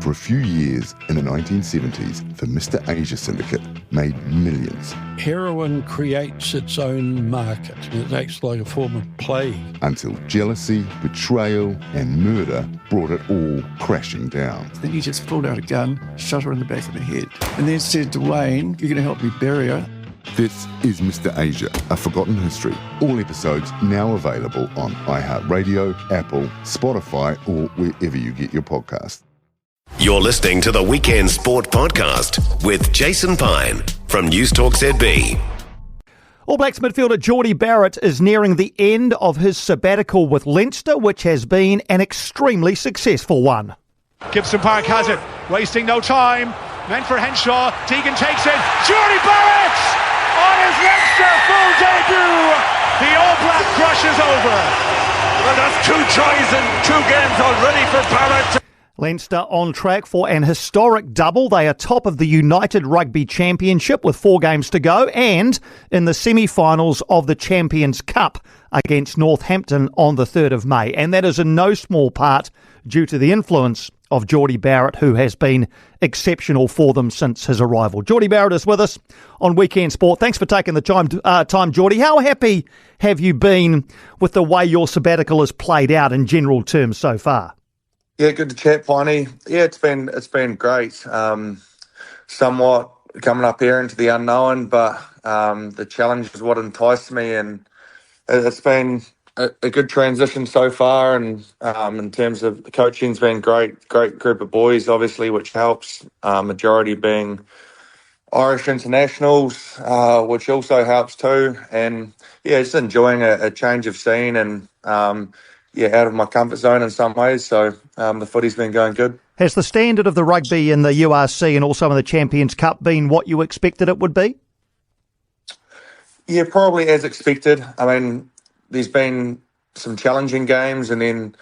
For a few years in the 1970s, the Mr. Asia syndicate made millions. Heroin creates its own market. It acts like a form of plague. Until jealousy, betrayal and murder brought it all crashing down. Then he just pulled out a gun, shot her in the back of the head, and then said to Wayne, "You're going to help me bury her." This is Mr. Asia, A Forgotten History. All episodes now available on iHeartRadio, Apple, Spotify, or wherever you get your podcasts. You're listening to the Weekend Sport Podcast with Jason Pine from News Talk ZB. All Blacks midfielder Jordie Barrett is nearing the end of his sabbatical with Leinster, which has been an extremely successful one. Gibson Park has it, wasting no time. Meant for Henshaw, Teagan takes it. Jordie Barrett on his Leinster full debut. The All Black crushes over. Well, that's 2 tries in 2 games already for Barrett. Leinster on track for an historic double. They are top of the United Rugby Championship with 4 games to go and in the semi-finals of the Champions Cup against Northampton on the 3rd of May. And that is in no small part due to the influence of Jordie Barrett, who has been exceptional for them since his arrival. Jordie Barrett is with us on Weekend Sport. Thanks for taking the time, Jordie. How happy have you been with the way your sabbatical has played out in general terms so far? Yeah, good to chat, Piney. Yeah, it's been great. Somewhat coming up here into the unknown, but the challenge is what enticed me, and it's been a good transition so far. And in terms of the coaching's been great group of boys, obviously, which helps. Majority being Irish internationals, which also helps too. And yeah, just enjoying a change of scene and out of my comfort zone in some ways. So the footy's been going good. Has the standard of the rugby in the URC and also in the Champions Cup been what you expected it would be? Yeah, probably as expected. I mean, there's been some challenging games, and then,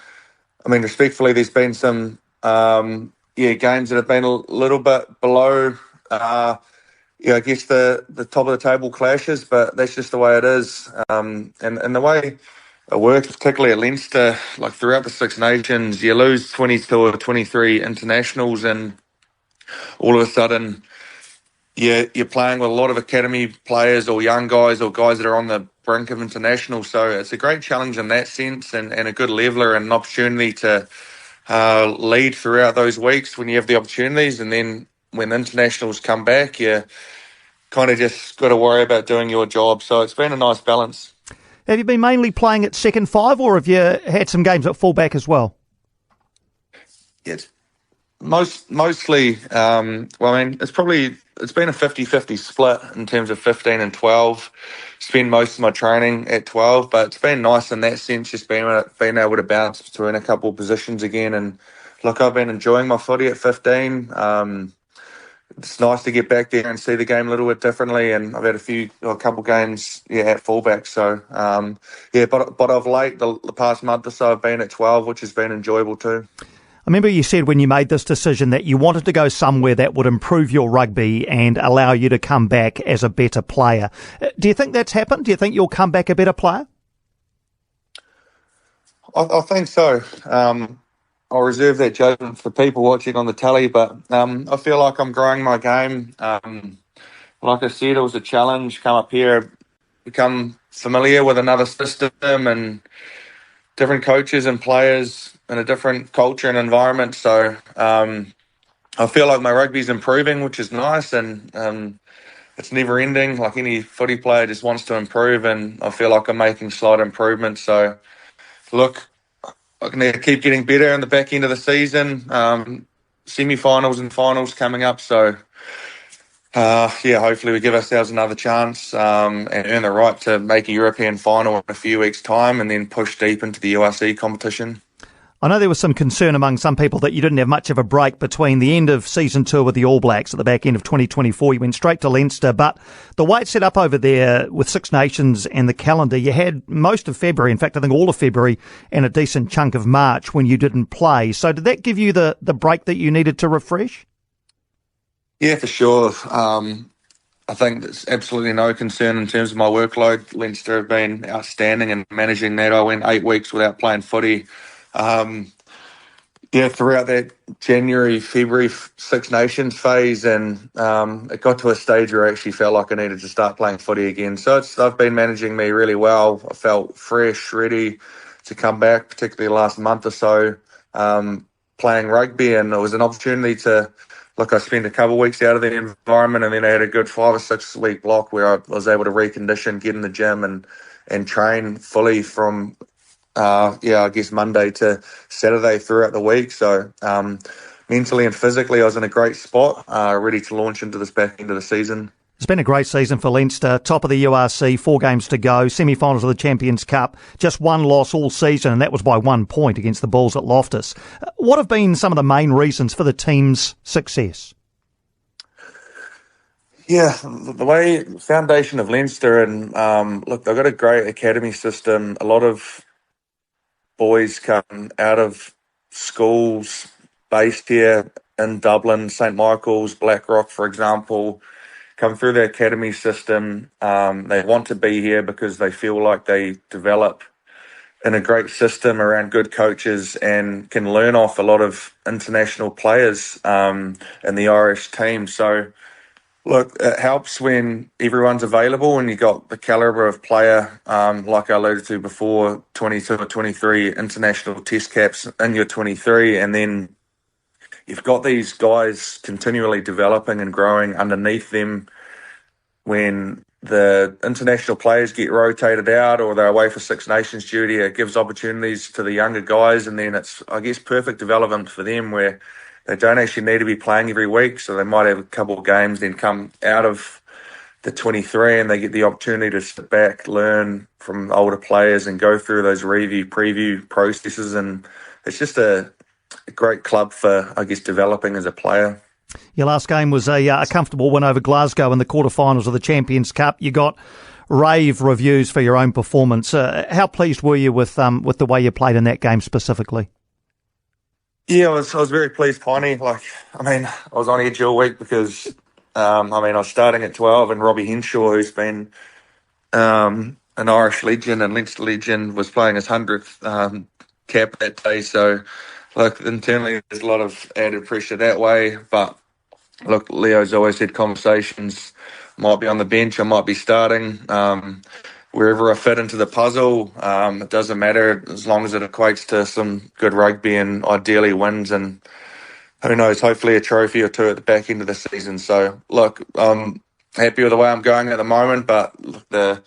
I mean, respectfully, there's been some games that have been a little bit below I guess the top of the table clashes, but that's just the way it is. And the way it works, particularly at Leinster, like throughout the Six Nations, you lose 22 or 23 internationals, and all of a sudden you're playing with a lot of academy players or young guys or guys that are on the brink of international. So it's a great challenge in that sense, and a good leveler and an opportunity to lead throughout those weeks when you have the opportunities. And then when the internationals come back, you kind of just got to worry about doing your job. So it's been a nice balance. Have you been mainly playing at second 5, or have you had some games at fullback as well? Yes, mostly. I mean, it's been a 50-50 split in terms of 15 and 12. Spend most of my training at 12, but it's been nice in that sense, just being able to bounce between a couple of positions again. And look, I've been enjoying my footy at 15. It's nice to get back there and see the game a little bit differently, and I've had a couple games at fullback. So but of late, the past month or so, I've been at 12, which has been enjoyable too. I remember you said when you made this decision that you wanted to go somewhere that would improve your rugby and allow you to come back as a better player. Do you think that's happened? Do you think you'll come back a better player? I think so. I'll reserve that judgment for people watching on the telly, but I feel like I'm growing my game. Like I said, it was a challenge. Come up here, become familiar with another system and different coaches and players in a different culture and environment. So I feel like my rugby's improving, which is nice, and it's never ending. Like any footy player just wants to improve, and I feel like I'm making slight improvements. So look, I can keep getting better in the back end of the season. Semi-finals and finals coming up. So, hopefully we give ourselves another chance and earn the right to make a European final in a few weeks' time and then push deep into the URC competition. I know there was some concern among some people that you didn't have much of a break between the end of season 2 with the All Blacks at the back end of 2024. You went straight to Leinster, but the way it's set up over there with Six Nations and the calendar, you had most of February, in fact, I think all of February and a decent chunk of March when you didn't play. So did that give you the break that you needed to refresh? Yeah, for sure. I think there's absolutely no concern in terms of my workload. Leinster have been outstanding in managing that. I went 8 weeks without playing footy. yeah, throughout that January, February Six Nations phase, and it got to a stage where I actually felt like I needed to start playing footy again. So I've been managing me really well. I felt fresh, ready to come back, particularly the last month or so, playing rugby, and it was an opportunity to, look, I spent a couple of weeks out of the environment, and then I had a good 5 or 6 week block where I was able to recondition, get in the gym and train fully from I guess Monday to Saturday throughout the week. So mentally and physically, I was in a great spot, ready to launch into this back end of the season. It's been a great season for Leinster. Top of the URC, 4 games to go, semi-finals of the Champions Cup, just one loss all season, and that was by 1 point against the Bulls at Loftus. What have been some of the main reasons for the team's success? Yeah, the way foundation of Leinster, and look, they've got a great academy system. A lot of boys come out of schools based here in Dublin, St Michael's, Blackrock, for example, come through the academy system. They want to be here because they feel like they develop in a great system around good coaches and can learn off a lot of international players in the Irish team. So, look, it helps when everyone's available and you got the calibre of player, like I alluded to before, 22 or 23 international test caps in your 23, and then you've got these guys continually developing and growing underneath them. When the international players get rotated out or they're away for Six Nations duty, it gives opportunities to the younger guys, and then it's, I guess, perfect development for them where they don't actually need to be playing every week, so they might have a couple of games, then come out of the 23 and they get the opportunity to sit back, learn from older players and go through those preview processes. And it's just a great club for, I guess, developing as a player. Your last game was a comfortable win over Glasgow in the quarterfinals of the Champions Cup. You got rave reviews for your own performance. How pleased were you with the way you played in that game specifically? Yeah, I was very pleased, Piney. I was on edge all week because, I was starting at 12 and Robbie Henshaw, who's been an Irish legend and Leinster legend, was playing his 100th cap that day. So, look, internally there's a lot of added pressure that way. But, look, Leo's always had conversations. Might be on the bench, I might be starting. Wherever I fit into the puzzle, it doesn't matter as long as it equates to some good rugby and ideally wins, and who knows, hopefully a trophy or two at the back end of the season. So, look, I'm happy with the way I'm going at the moment, but the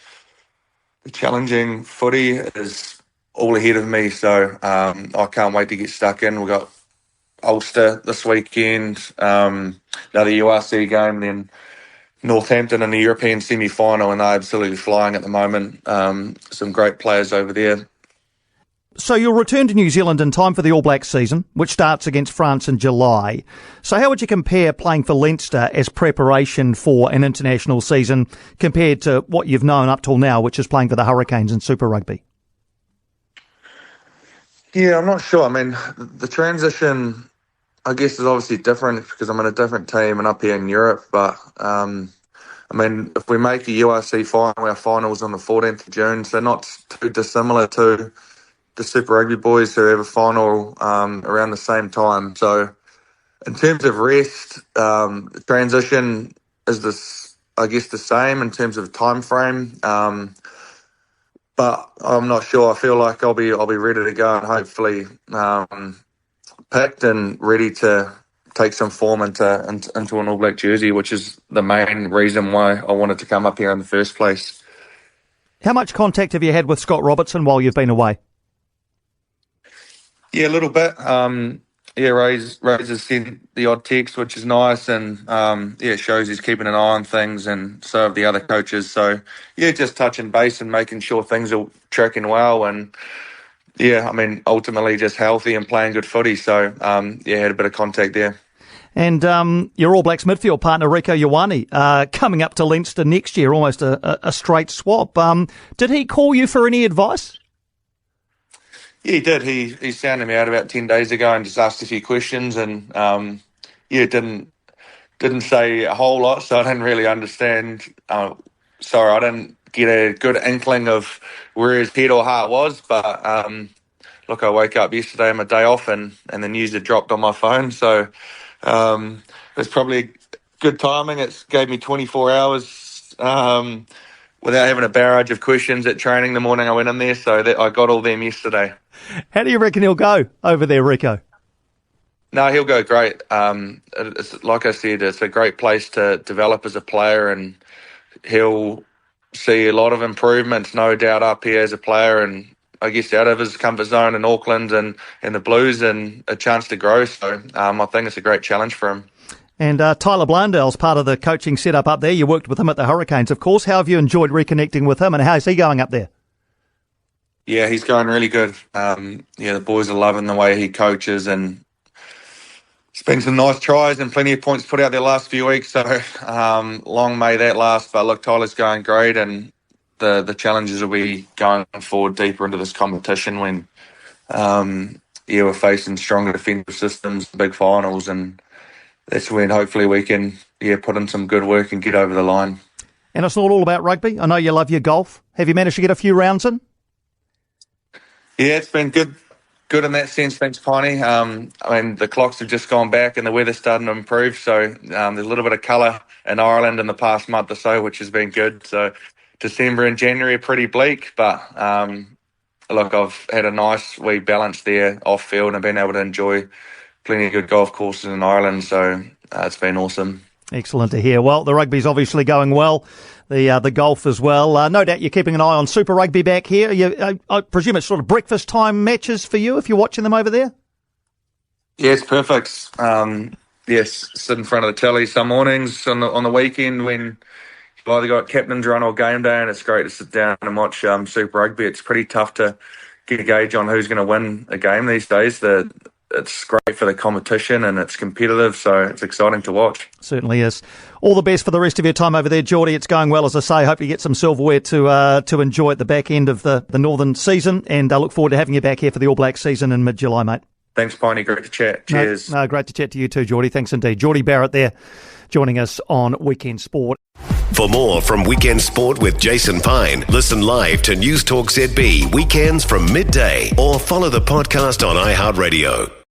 challenging footy is all ahead of me, so I can't wait to get stuck in. We've got Ulster this weekend, another URC game, then Northampton in the European semi-final, and they're absolutely flying at the moment. Some great players over there. So you'll return to New Zealand in time for the All Blacks season, which starts against France in July. So how would you compare playing for Leinster as preparation for an international season compared to what you've known up till now, which is playing for the Hurricanes in Super Rugby? Yeah, I'm not sure. The transition, I guess, is obviously different because I'm in a different team and up here in Europe. But, if we make a URC final, our final's on the 14th of June, so not too dissimilar to the Super Rugby boys who have a final around the same time. So in terms of rest, the transition is the same in terms of time frame. But I'm not sure. I feel like I'll be ready to go and hopefully picked and ready to take some form into an All Black jersey, which is the main reason why I wanted to come up here in the first place. How much contact have you had with Scott Robertson while you've been away? Yeah, a little bit. Ray's has sent the odd text, which is nice, and it shows he's keeping an eye on things, and so have the other coaches. So, just touching base and making sure things are tracking well, and ultimately just healthy and playing good footy. So, had a bit of contact there. And your All Blacks midfield partner, Rieko Ioane, coming up to Leinster next year, almost a straight swap. Did he call you for any advice? Yeah, he did. He sounded me out about 10 days ago and just asked a few questions, and didn't say a whole lot, so I didn't really understand. I didn't get a good inkling of where his head or heart was, but look, I woke up yesterday on my day off and the news had dropped on my phone. So it's probably good timing. It gave me 24 hours without having a barrage of questions at training the morning I went in there. So I got all them yesterday. How do you reckon he'll go over there, Rieko? No, he'll go great. It's, like I said, it's a great place to develop as a player, and he'll see a lot of improvements, no doubt, up here as a player, and I guess out of his comfort zone in Auckland and the Blues, and a chance to grow. So I think it's a great challenge for him. And Tyler Blandell's part of the coaching setup up there. You worked with him at the Hurricanes, of course. How have you enjoyed reconnecting with him, and how's he going up there? Yeah, he's going really good. The boys are loving the way he coaches, and it's been some nice tries and plenty of points put out there last few weeks. So long may that last. But look, Tyler's going great, and the challenges will be going forward deeper into this competition when we're facing stronger defensive systems, big finals, and that's when hopefully we can put in some good work and get over the line. And it's not all about rugby. I know you love your golf. Have you managed to get a few rounds in? Yeah, it's been good in that sense. Thanks, Piney. The clocks have just gone back and the weather's starting to improve. So there's a little bit of colour in Ireland in the past month or so, which has been good. So December and January are pretty bleak, but look, I've had a nice wee balance there off field and been able to enjoy plenty of good golf courses in Ireland. So it's been awesome. Excellent to hear. Well, the rugby's obviously going well. The golf as well. No doubt you're keeping an eye on Super Rugby back here. I presume it's sort of breakfast time matches for you if you're watching them over there? Yeah, it's perfect. Yes, sit in front of the telly some mornings on the weekend when you've either got captain's run or game day, and it's great to sit down and watch Super Rugby. It's pretty tough to get a gauge on who's going to win a game these days. It's great for the competition and it's competitive, so it's exciting to watch. Certainly is. All the best for the rest of your time over there, Jordie. It's going well, as I say. Hope you get some silverware to enjoy at the back end of the Northern season, and I look forward to having you back here for the All Blacks season in mid-July, mate. Thanks, Piney. Great to chat. Cheers. No, great to chat to you too, Jordie. Thanks indeed. Jordie Barrett there joining us on Weekend Sport. For more from Weekend Sport with Jason Pine, listen live to News Talk ZB weekends from midday or follow the podcast on iHeartRadio.